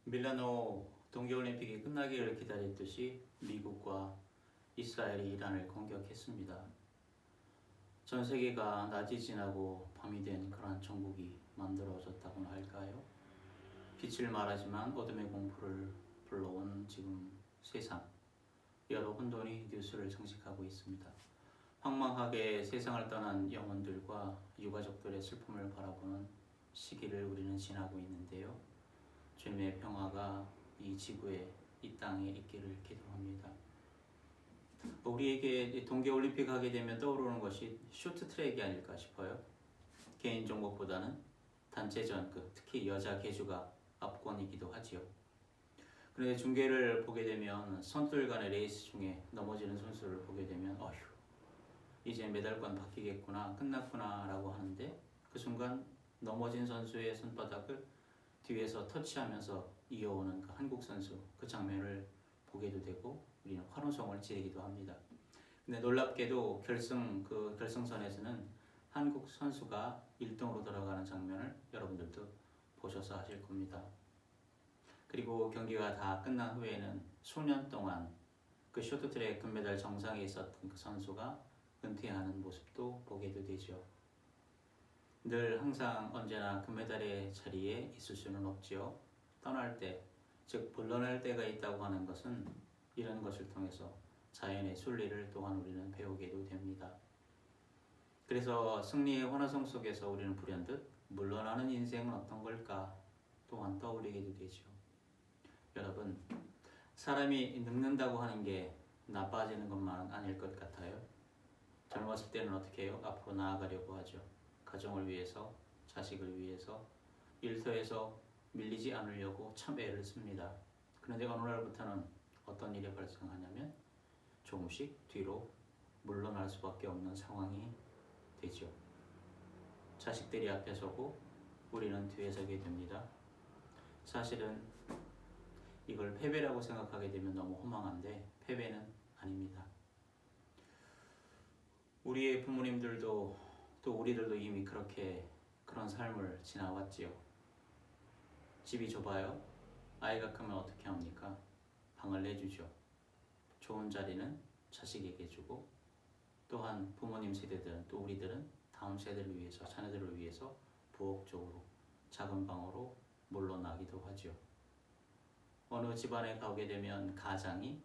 밀라노 동계올림픽이 끝나기를 기다렸듯이 미국과 이스라엘이 이란을 공격했습니다. 전 세계가 낮이 지나고 밤이 된 그러한 천국이 만들어졌다고나 할까요? 빛을 말하지만 어둠의 공포를 불러온 지금 세상, 여러 혼돈이 뉴스를 장식하고 있습니다. 황망하게 세상을 떠난 영혼들과 유가족들의 슬픔을 바라보는 시기를 우리는 지나고 있는데요. 주님의 평화가 이 지구에, 이 땅에 있기를 기도합니다. 우리에게 동계올림픽 하게 되면 떠오르는 것이 쇼트트랙이 아닐까 싶어요. 개인 종목보다는 단체전, 특히 여자 계주가 압권이기도 하지요. 그런데 중계를 보게 되면 선수들 간의 레이스 중에 넘어지는 선수를 보게 되면 어휴, 이제 메달권 바뀌겠구나, 끝났구나 라고 하는데, 그 순간 넘어진 선수의 손바닥을 뒤에서 터치하면서 이어오는 그 한국 선수, 그 장면을 보게도 되고 우리는 환호성을 지르기도 합니다. 근데 놀랍게도 결승선에서는 한국 선수가 1등으로 들어가는 장면을 여러분들도 보셔서 아실 겁니다. 그리고 경기가 다 끝난 후에는 수년 동안 그 쇼트트랙 금메달 정상에 있었던 그 선수가 은퇴하는 모습도 보게도 되죠. 늘 항상 언제나 금메달의 자리에 있을 수는 없지요. 떠날 때, 즉 물러날 때가 있다고 하는 것은 이런 것을 통해서 자연의 순리를 또한 우리는 배우게도 됩니다. 그래서 승리의 환호성 속에서 우리는 불현듯 물러나는 인생은 어떤 걸까 또한 떠올리게도 되죠. 여러분, 사람이 늙는다고 하는 게 나빠지는 것만 아닐 것 같아요. 젊었을 때는 어떻게 해요? 앞으로 나아가려고 하죠. 가정을 위해서, 자식을 위해서, 일터에서 밀리지 않으려고 참 애를 씁니다. 그런데 어느 날부터는 어떤 일이 발생하냐면 조금씩 뒤로 물러날 수밖에 없는 상황이 되죠. 자식들이 앞에 서고 우리는 뒤에 서게 됩니다. 사실은 이걸 패배라고 생각하게 되면 너무 허망한데 패배는 아닙니다. 우리의 부모님들도 또 우리들도 이미 그런 삶을 지나왔지요. 집이 좁아요. 아이가 크면 어떻게 합니까? 방을 내주죠. 좋은 자리는 자식에게 주고, 또한 부모님 세대들은, 또 우리들은 다음 세대를 위해서, 자녀들을 위해서 부엌쪽으로, 작은 방으로 물러나기도 하죠. 어느 집안에 가게 되면 가장이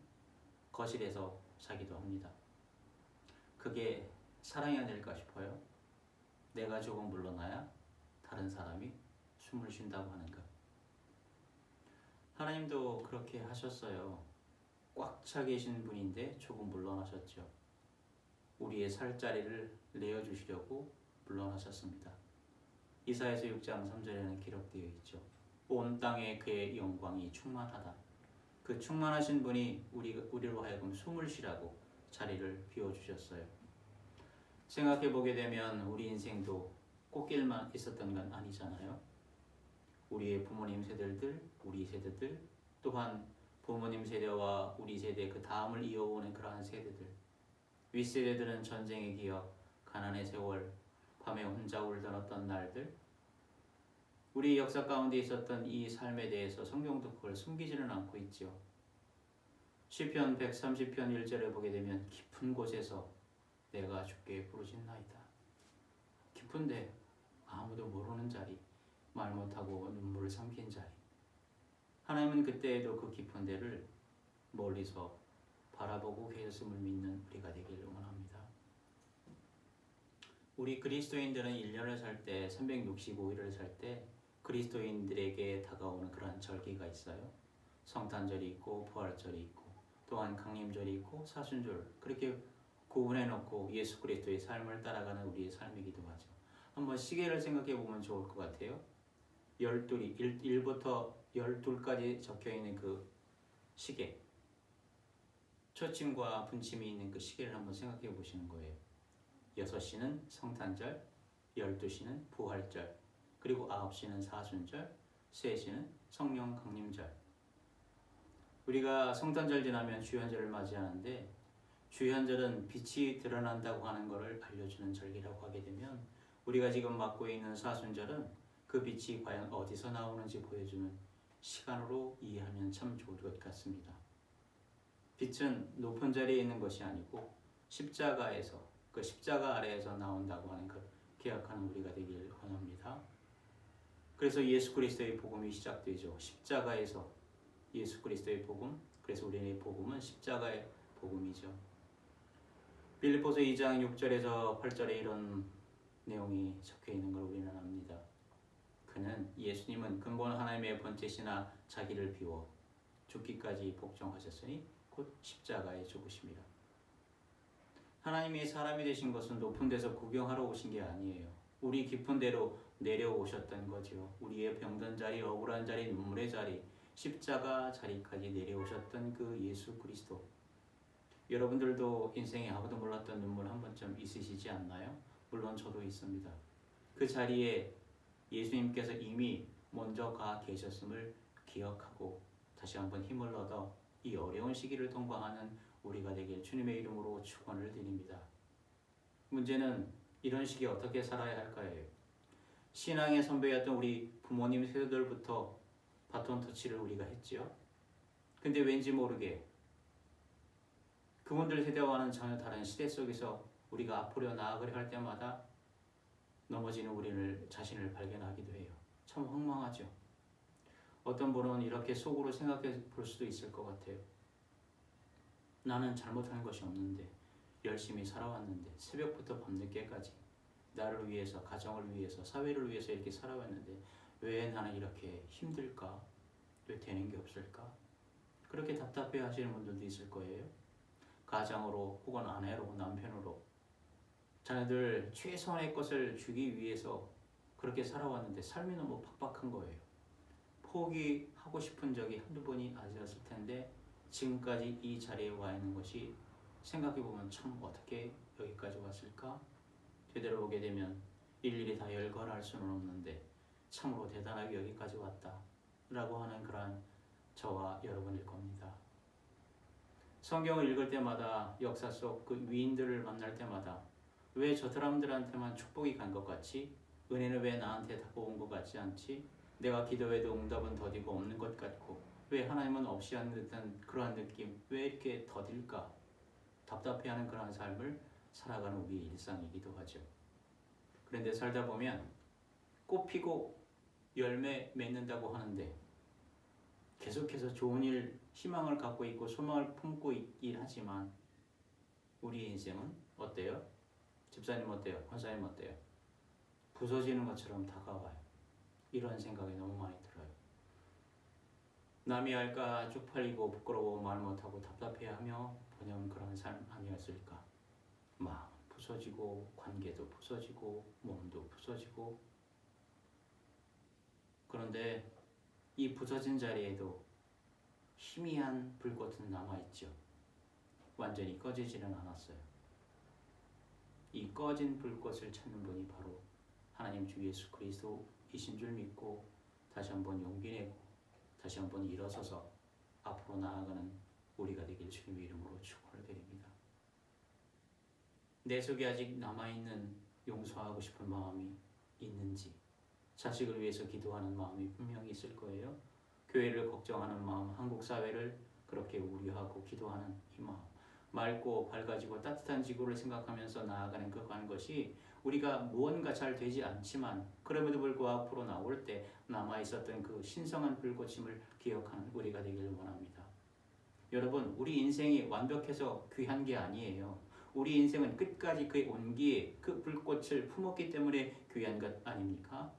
거실에서 자기도 합니다. 그게 사랑이 아닐까 싶어요. 내가 조금 물러나야 다른 사람이 숨을 쉰다고 하는 것. 하나님도 그렇게 하셨어요. 꽉 차 계신 분인데 조금 물러나셨죠. 우리의 살 자리를 내어주시려고 물러나셨습니다. 이사야서 6장 3절에는 기록되어 있죠. 온 땅에 그의 영광이 충만하다. 그 충만하신 분이 우리로 하여금 숨을 쉬라고 자리를 비워주셨어요. 생각해보게 되면 우리 인생도 꽃길만 있었던 건 아니잖아요. 우리의 부모님 세대들, 우리 세대들, 또한 부모님 세대와 우리 세대 그 다음을 이어오는 그러한 세대들, 윗세대들은 전쟁의 기억, 가난의 세월, 밤에 혼자 울던 어떤 날들, 우리 역사 가운데 있었던 이 삶에 대해서 성경도 그걸 숨기지는 않고 있죠. 시편 130편 1절에 보게 되면 깊은 곳에서 내가 주께 부르짖나이다. 깊은데 아무도 모르는 자리, 말 못하고 눈물을 삼킨 자리. 하나님은 그때에도 그 깊은 데를 멀리서 바라보고 계셨음을 믿는 우리가 되기를 원합니다. 우리 그리스도인들은 1년을 살 때, 365일을 살 때 그리스도인들에게 다가오는 그러한 절기가 있어요. 성탄절이 있고 부활절이 있고 또한 강림절이 있고 사순절, 그렇게 구분해놓고 예수 그리스도의 삶을 따라가는 우리의 삶이기도 하죠. 한번 시계를 생각해 보면 좋을 것 같아요. 12이 1부터 12까지 적혀있는 그 시계, 초침과 분침이 있는 그 시계를 한번 생각해 보시는 거예요. 6시는 성탄절, 12시는 부활절, 그리고 9시는 사순절, 3시는 성령 강림절. 우리가 성탄절 지나면 주현절을 맞이하는데, 주현절은 빛이 드러난다고 하는 것을 알려주는 절기라고 하게 되면, 우리가 지금 맞고 있는 사순절은 그 빛이 과연 어디서 나오는지 보여주는 시간으로 이해하면 참 좋을 것 같습니다. 빛은 높은 자리에 있는 것이 아니고 십자가에서, 그 십자가 아래에서 나온다고 하는 것 기억하는 우리가 되길 원합니다. 그래서 예수 그리스도의 복음이 시작되죠. 십자가에서 예수 그리스도의 복음, 그래서 우리의 복음은 십자가의 복음이죠. 빌립보서 2장 6절에서 8절에 이런 내용이 적혀 있는 걸 우리는 압니다. 그는, 예수님은 근본 하나님의 번제시나 자기를 비워 죽기까지 복종하셨으니 곧 십자가에 죽으심이라. 하나님이 사람이 되신 것은 높은 데서 구경하러 오신 게 아니에요. 우리 깊은 데로 내려오셨던 거죠. 우리의 병든 자리, 억울한 자리, 눈물의 자리, 십자가 자리까지 내려오셨던 그 예수 그리스도. 여러분들도 인생에 아무도 몰랐던 눈물 한 번쯤 있으시지 않나요? 물론 저도 있습니다. 그 자리에 예수님께서 이미 먼저 가 계셨음을 기억하고 다시 한번 힘을 얻어 이 어려운 시기를 통과하는 우리가 되길 주님의 이름으로 축원을 드립니다. 문제는 이런 시기에 어떻게 살아야 할까요? 신앙의 선배였던 우리 부모님 세대들부터 바톤 터치를 우리가 했지요. 근데 왠지 모르게 그분들 세대와는 전혀 다른 시대 속에서 우리가 앞으로 나아가려 할 때마다 넘어지는 우리를 자신을 발견하기도 해요. 참 황망하죠. 어떤 분은 이렇게 속으로 생각해 볼 수도 있을 것 같아요. 나는 잘못한 것이 없는데, 열심히 살아왔는데, 새벽부터 밤늦게까지 나를 위해서, 가정을 위해서, 사회를 위해서 이렇게 살아왔는데 왜 나는 이렇게 힘들까? 왜 되는 게 없을까? 그렇게 답답해 하시는 분들도 있을 거예요. 가장으로 혹은 아내로, 남편으로 자녀들 최선의 것을 주기 위해서 그렇게 살아왔는데 삶이 너무 팍팍한 거예요. 포기하고 싶은 적이 한두 번이 아니었을 텐데 지금까지 이 자리에 와 있는 것이 생각해보면 참 어떻게 여기까지 왔을까? 되돌아 보게 되면 일일이 다 열거할 수는 없는데 참으로 대단하게 여기까지 왔다 라고 하는 그러한 저와 여러분일 겁니다. 성경을 읽을 때마다 역사 속 그 위인들을 만날 때마다 왜 저 사람들한테만 축복이 간 것 같지? 은혜는 왜 나한테 다 온 것 같지 않지? 내가 기도해도 응답은 더디고 없는 것 같고 왜 하나님은 없이 하는 듯한 그러한 느낌, 왜 이렇게 더딜까? 답답해하는 그러한 삶을 살아가는 우리의 일상이기도 하죠. 그런데 살다 보면 꽃 피고 열매 맺는다고 하는데 계속해서 좋은 일, 희망을 갖고 있고 소망을 품고 있긴 하지만 우리의 인생은 어때요? 집사님 어때요? 권사님 어때요? 부서지는 것처럼 다가와요. 이런 생각이 너무 많이 들어요. 남이 할까 쪽팔리고 부끄러워 말 못하고 답답해하며 보내온 그런 삶 아니었을까? 마음 부서지고 관계도 부서지고 몸도 부서지고. 그런데 이 부서진 자리에도 희미한 불꽃은 남아있죠. 완전히 꺼지지는 않았어요. 이 꺼진 불꽃을 찾는 분이 바로 하나님 주 예수 그리스도이신 줄 믿고 다시 한번 용기 내고 다시 한번 일어서서 앞으로 나아가는 우리가 되길 주님의 이름으로 축원을 드립니다. 내 속에 아직 남아있는 용서하고 싶은 마음이 있는지, 자식을 위해서 기도하는 마음이 분명히 있을 거예요. 교회를 걱정하는 마음, 한국 사회를 그렇게 우려하고 기도하는 이 마음, 맑고 밝아지고 따뜻한 지구를 생각하면서 나아가는 그러한 것이 우리가 무언가 잘 되지 않지만 그럼에도 불구하고 앞으로 나올 때 남아있었던 그 신성한 불꽃임을 기억하는 우리가 되기를 원합니다. 여러분, 우리 인생이 완벽해서 귀한 게 아니에요. 우리 인생은 끝까지 그의 온기에 그 불꽃을 품었기 때문에 귀한 것 아닙니까?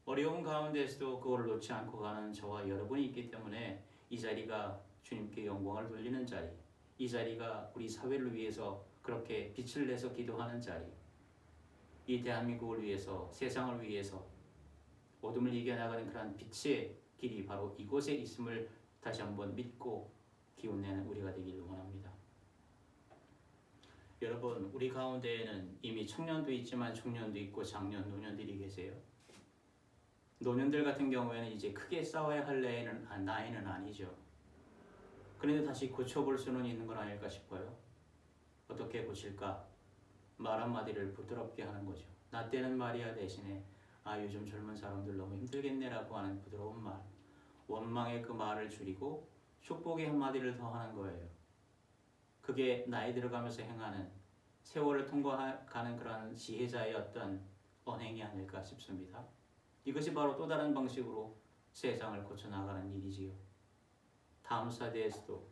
어려운 가운데서도 그걸 놓지 않고 가는 저와 여러분이 있기 때문에 이 자리가 주님께 영광을 돌리는 자리, 이 자리가 우리 사회를 위해서 그렇게 빛을 내서 기도하는 자리, 이 대한민국을 위해서, 세상을 위해서 어둠을 이겨나가는 그런 빛의 길이 바로 이곳에 있음을 다시 한번 믿고 기운내는 우리가 되기를 원합니다. 여러분, 우리 가운데에는 이미 청년도 있지만 중년도 있고 장년, 노년들이 계세요. 노년들 같은 경우에는 이제 크게 싸워야 할 나이는 아니죠. 그런데 다시 고쳐볼 수는 있는 건 아닐까 싶어요. 어떻게 고칠까? 말 한마디를 부드럽게 하는 거죠. 나 때는 말이야 대신에 요즘 젊은 사람들 너무 힘들겠네라고 하는 부드러운 말, 원망의 그 말을 줄이고 축복의 한마디를 더 하는 거예요. 그게 나이 들어가면서 행하는, 세월을 통과가는 그런 지혜자의 어떤 언행이 아닐까 싶습니다. 이것이 바로 또 다른 방식으로 세상을 고쳐나가는 일이지요. 다음 세대에서도,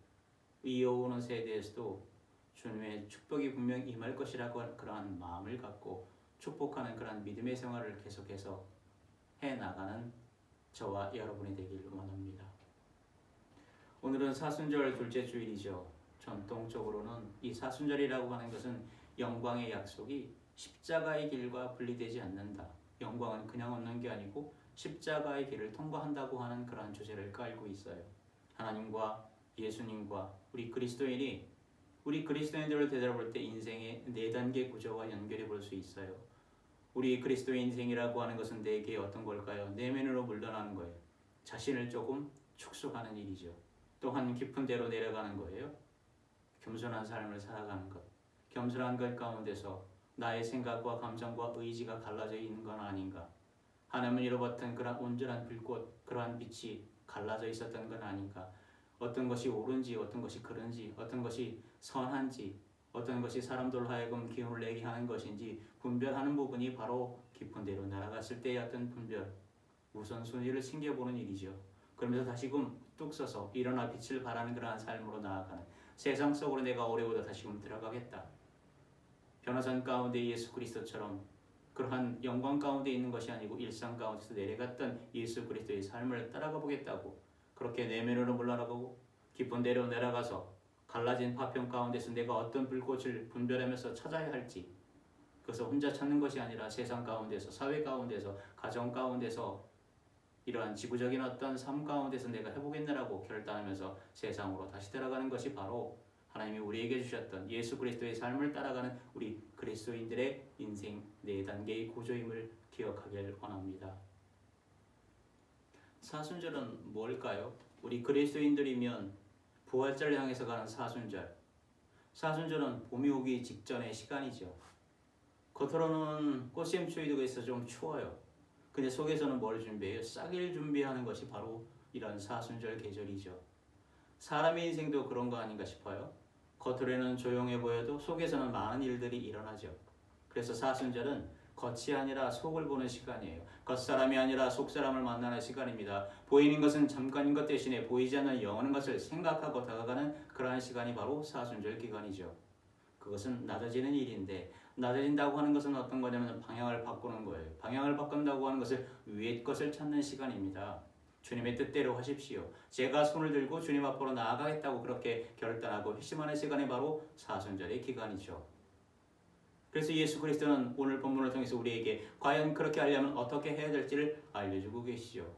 이어오는 세대에서도 주님의 축복이 분명 임할 것이라고 그러한 마음을 갖고 축복하는 그런 믿음의 생활을 계속해서 해나가는 저와 여러분이 되길 원합니다. 오늘은 사순절 둘째 주일이죠. 전통적으로는 이 사순절이라고 하는 것은 영광의 약속이 십자가의 길과 분리되지 않는다. 영광은 그냥 얻는 게 아니고 십자가의 길을 통과한다고 하는 그러한 주제를 깔고 있어요. 하나님과 예수님과 우리 그리스도인들을 되돌아볼 때 인생의 4단계 구조와 연결해 볼 수 있어요. 우리 그리스도의 인생이라고 하는 것은 내게 어떤 걸까요? 내면으로 물러나는 거예요. 자신을 조금 축소하는 일이죠. 또한 깊은 데로 내려가는 거예요. 겸손한 삶을 살아가는 것. 겸손한 것 가운데서 나의 생각과 감정과 의지가 갈라져 있는 건 아닌가. 하나님을 잃어버렸던 그러한 온전한 불꽃, 그러한 빛이 갈라져 있었던 건 아닌가. 어떤 것이 옳은지, 어떤 것이 그른지, 어떤 것이 선한지, 어떤 것이 사람들로 하여금 기운을 내게 하는 것인지 분별하는 부분이 바로 깊은 데로 날아갔을 때의 어떤 분별, 우선순위를 챙겨보는 일이죠. 그러면서 다시금 뚝 서서 일어나 빛을 발하는 그러한 삶으로 나아가는, 세상 속으로 내가 어려워도 다시금 들어가겠다. 변화산 가운데 예수 그리스도처럼 그러한 영광 가운데 있는 것이 아니고 일상 가운데서 내려갔던 예수 그리스도의 삶을 따라가 보겠다고, 그렇게 내면으로 물러나고 깊은 데로 내려가서 갈라진 파편 가운데서 내가 어떤 불꽃을 분별하면서 찾아야 할지, 그것을 혼자 찾는 것이 아니라 세상 가운데서, 사회 가운데서, 가정 가운데서, 이러한 지구적인 어떤 삶 가운데서 내가 해보겠느라고 결단하면서 세상으로 다시 들어가는 것이 바로 하나님이 우리에게 주셨던 예수 그리스도의 삶을 따라가는 우리 그리스도인들의 인생 4단계의 구조임을 기억하길 원합니다. 사순절은 뭘까요? 우리 그리스도인들이면 부활절을 향해서 가는 사순절. 사순절은 봄이 오기 직전의 시간이죠. 겉으로는 꽃샘추위도 있어 좀 추워요. 근데 속에서는 뭘 준비해요? 싹일 준비하는 것이 바로 이런 사순절 계절이죠. 사람의 인생도 그런 거 아닌가 싶어요. 겉으로는 조용해 보여도 속에서는 많은 일들이 일어나죠. 그래서 사순절은 겉이 아니라 속을 보는 시간이에요. 겉사람이 아니라 속사람을 만나는 시간입니다. 보이는 것은 잠깐인 것 대신에 보이지 않는 영원한 것을 생각하고 다가가는 그러한 시간이 바로 사순절 기간이죠. 그것은 낮아지는 일인데, 낮아진다고 하는 것은 어떤 거냐면 방향을 바꾸는 거예요. 방향을 바꾼다고 하는 것을 위의 것을 찾는 시간입니다. 주님의 뜻대로 하십시오. 제가 손을 들고 주님 앞으로 나아가겠다고 그렇게 결단하고 회심하는 시간이 바로 사순절의 기간이죠. 그래서 예수 그리스도는 오늘 본문을 통해서 우리에게 과연 그렇게 하려면 어떻게 해야 될지를 알려주고 계시죠.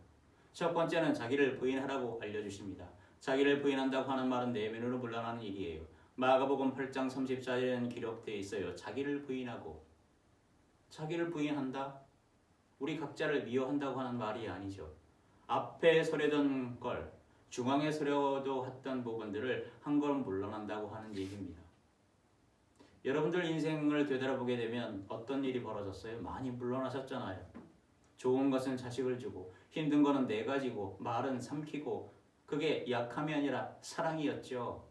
첫 번째는 자기를 부인하라고 알려주십니다. 자기를 부인한다고 하는 말은 내면으로 물러나는 일이에요. 마가복음 8장 34절에는 기록되어 있어요. 자기를 부인하고. 자기를 부인한다? 우리 각자를 미워한다고 하는 말이 아니죠. 앞에 서려던 걸, 중앙에 서려도 했던 부분들을 한 걸음 물러난다고 하는 얘기입니다. 여러분들 인생을 되돌아보게 되면 어떤 일이 벌어졌어요? 많이 물러나셨잖아요. 좋은 것은 자식을 주고, 힘든 거는 내 가지고, 말은 삼키고, 그게 약함이 아니라 사랑이었죠.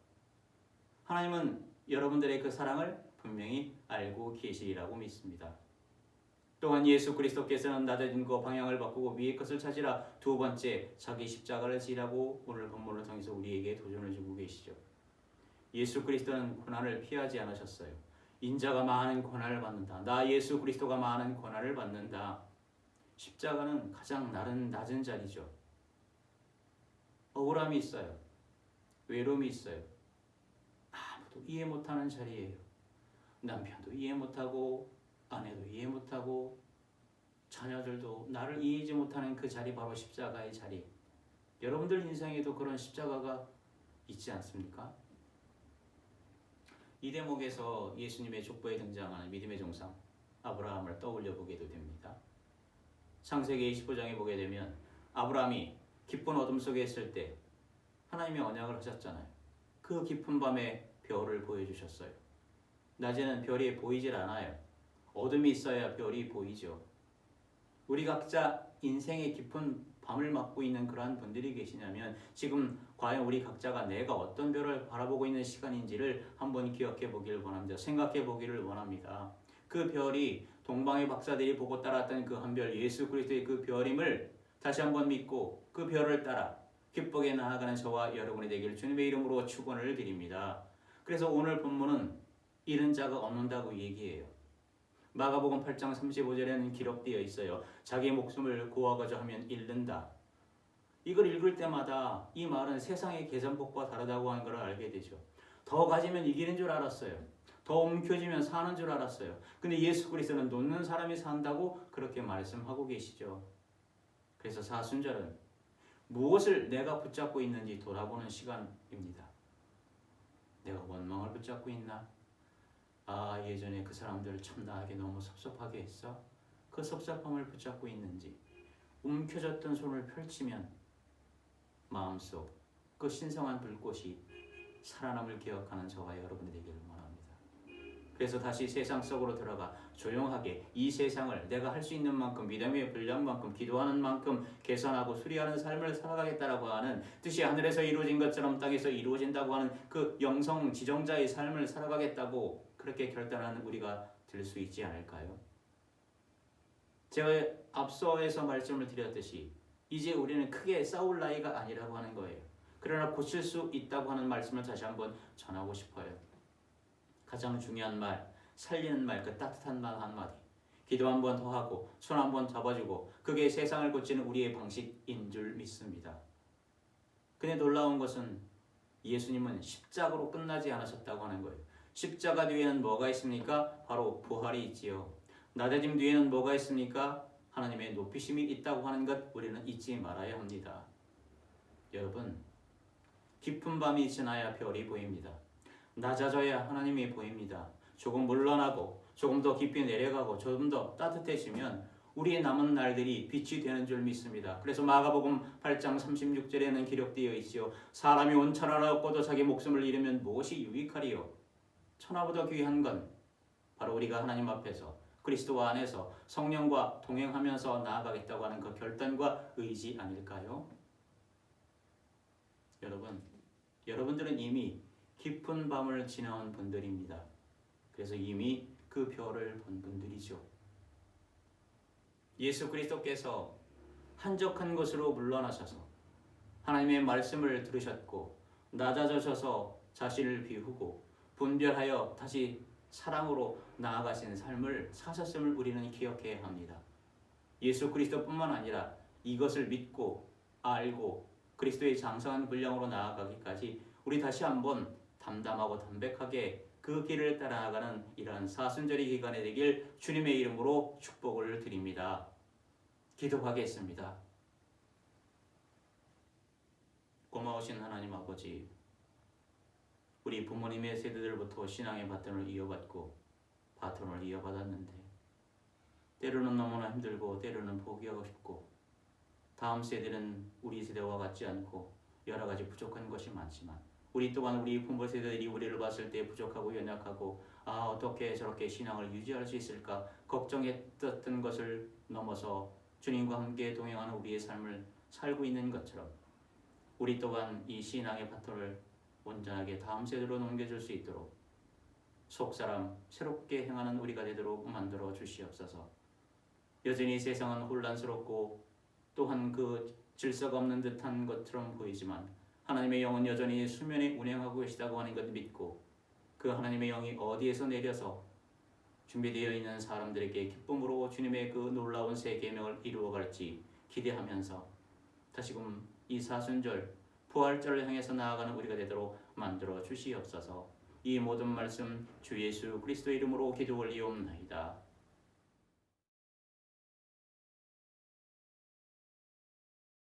하나님은 여러분들의 그 사랑을 분명히 알고 계시리라고 믿습니다. 또한 예수 그리스도께서는 낮아진 거 방향을 바꾸고 위의 것을 찾으라. 두 번째, 자기 십자가를 지라고 오늘 본문을 통해서 우리에게 도전을 주고 계시죠. 예수 그리스도는 고난을 피하지 않으셨어요. 인자가 많은 고난을 받는다. 나 예수 그리스도가 많은 고난을 받는다. 십자가는 가장 낮은 자리죠. 억울함이 있어요. 외로움이 있어요. 아무도 이해 못하는 자리예요. 남편도 이해 못하고, 아내도 이해 못하고, 자녀들도 나를 이해하지 못하는 그 자리, 바로 십자가의 자리. 여러분들 인생에도 그런 십자가가 있지 않습니까? 이 대목에서 예수님의 족보에 등장하는 믿음의 정상 아브라함을 떠올려 보게도 됩니다. 창세기 25장에 보게 되면 아브라함이 깊은 어둠 속에 있을 때 하나님이 언약을 하셨잖아요. 그 깊은 밤에 별을 보여주셨어요. 낮에는 별이 보이질 않아요. 어둠이 있어야 별이 보이죠. 우리 각자 인생의 깊은 밤을 맞고 있는 그러한 분들이 계시냐면 지금 과연 우리 각자가 내가 어떤 별을 바라보고 있는 시간인지를 한번 기억해 보기를 원합니다. 생각해 보기를 원합니다. 그 별이 동방의 박사들이 보고 따랐던 그 한 별, 예수 그리스도의 그 별임을 다시 한번 믿고 그 별을 따라 기쁘게 나아가는 저와 여러분이 되기를 주님의 이름으로 축원을 드립니다. 그래서 오늘 본문은 잃은 자가 얻는다고 얘기해요. 마가복음 8장 35절에는 기록되어 있어요. 자기 목숨을 구하고자 하면 잃는다. 이걸 읽을 때마다 이 말은 세상의 계산법과 다르다고 하는 걸 알게 되죠. 더 가지면 이기는 줄 알았어요. 더 움켜쥐면 사는 줄 알았어요. 근데 예수 그리스도는 놓는 사람이 산다고 그렇게 말씀하고 계시죠. 그래서 사순절은 무엇을 내가 붙잡고 있는지 돌아보는 시간입니다. 내가 원망을 붙잡고 있나? 아, 예전에 그 사람들을 참 나에게 너무 섭섭하게 했어? 그 섭섭함을 붙잡고 있는지, 움켜졌던 손을 펼치면 마음속 그 신성한 불꽃이 살아남을 기억하는 저와 여러분이 되기를 원합니다. 그래서 다시 세상 속으로 들어가 조용하게 이 세상을 내가 할 수 있는 만큼, 믿음의 분량만큼, 기도하는 만큼 개선하고 수리하는 삶을 살아가겠다라고 하는 뜻이 하늘에서 이루어진 것처럼 땅에서 이루어진다고 하는 그 영성 지정자의 삶을 살아가겠다고 그렇게 결단하는 우리가 될 수 있지 않을까요? 제가 앞서에서 말씀을 드렸듯이 이제 우리는 크게 싸울 나이가 아니라고 하는 거예요. 그러나 고칠 수 있다고 하는 말씀을 다시 한번 전하고 싶어요. 가장 중요한 말, 살리는 말, 그 따뜻한 말 한마디, 기도 한 번 더 하고 손 한 번 잡아주고 그게 세상을 고치는 우리의 방식인 줄 믿습니다. 근데 놀라운 것은 예수님은 십자가로 끝나지 않으셨다고 하는 거예요. 십자가 뒤에는 뭐가 있습니까? 바로 부활이 있지요. 낮아짐 뒤에는 뭐가 있습니까? 하나님의 높이심이 있다고 하는 것 우리는 잊지 말아야 합니다. 여러분, 깊은 밤이 지나야 별이 보입니다. 낮아져야 하나님이 보입니다. 조금 물러나고 조금 더 깊이 내려가고 조금 더 따뜻해지면 우리의 남은 날들이 빛이 되는 줄 믿습니다. 그래서 마가복음 8장 36절에는 기록되어 있지요. 사람이 온 천하를 얻고도 자기 목숨을 잃으면 무엇이 유익하리요? 천하보다 귀한 건 바로 우리가 하나님 앞에서 그리스도 안에서 성령과 동행하면서 나아가겠다고 하는 그 결단과 의지 아닐까요? 여러분들은 이미 깊은 밤을 지나온 분들입니다. 그래서 이미 그 별을 본 분들이죠. 예수 그리스도께서 한적한 곳으로 물러나셔서 하나님의 말씀을 들으셨고 낮아져서 자신을 비우고 분별하여 다시 사랑으로 나아가신 삶을 사셨음을 우리는 기억해야 합니다. 예수 그리스도뿐만 아니라 이것을 믿고 알고 그리스도의 장성한 분량으로 나아가기까지 우리 다시 한번 담담하고 담백하게 그 길을 따라가는 이러한 사순절의 기간이 되길 주님의 이름으로 축복을 드립니다. 기도하겠습니다. 고마우신 하나님 아버지, 우리 부모님의 세대들부터 신앙의 바톤을 이어받았는데 때로는 너무나 힘들고 때로는 포기하고 싶고 다음 세대는 우리 세대와 같지 않고 여러 가지 부족한 것이 많지만 우리 또한 우리 부모 세대들이 우리를 봤을 때 부족하고 연약하고 어떻게 저렇게 신앙을 유지할 수 있을까 걱정했던 것을 넘어서 주님과 함께 동행하는 우리의 삶을 살고 있는 것처럼 우리 또한 이 신앙의 바톤을 온전하게 다음 세대로 넘겨줄 수 있도록 속사람 새롭게 행하는 우리가 되도록 만들어 주시옵소서. 여전히 세상은 혼란스럽고 또한 그 질서가 없는 듯한 것처럼 보이지만 하나님의 영은 여전히 수면에 운행하고 계시다고 하는 것 믿고 그 하나님의 영이 어디에서 내려서 준비되어 있는 사람들에게 기쁨으로 주님의 그 놀라운 새 계명을 이루어갈지 기대하면서 다시금 이 사순절 부활절을 향해서 나아가는 우리가 되도록 만들어 주시옵소서. 이 모든 말씀 주 예수 그리스도의 이름으로 기도 올리옵나이다.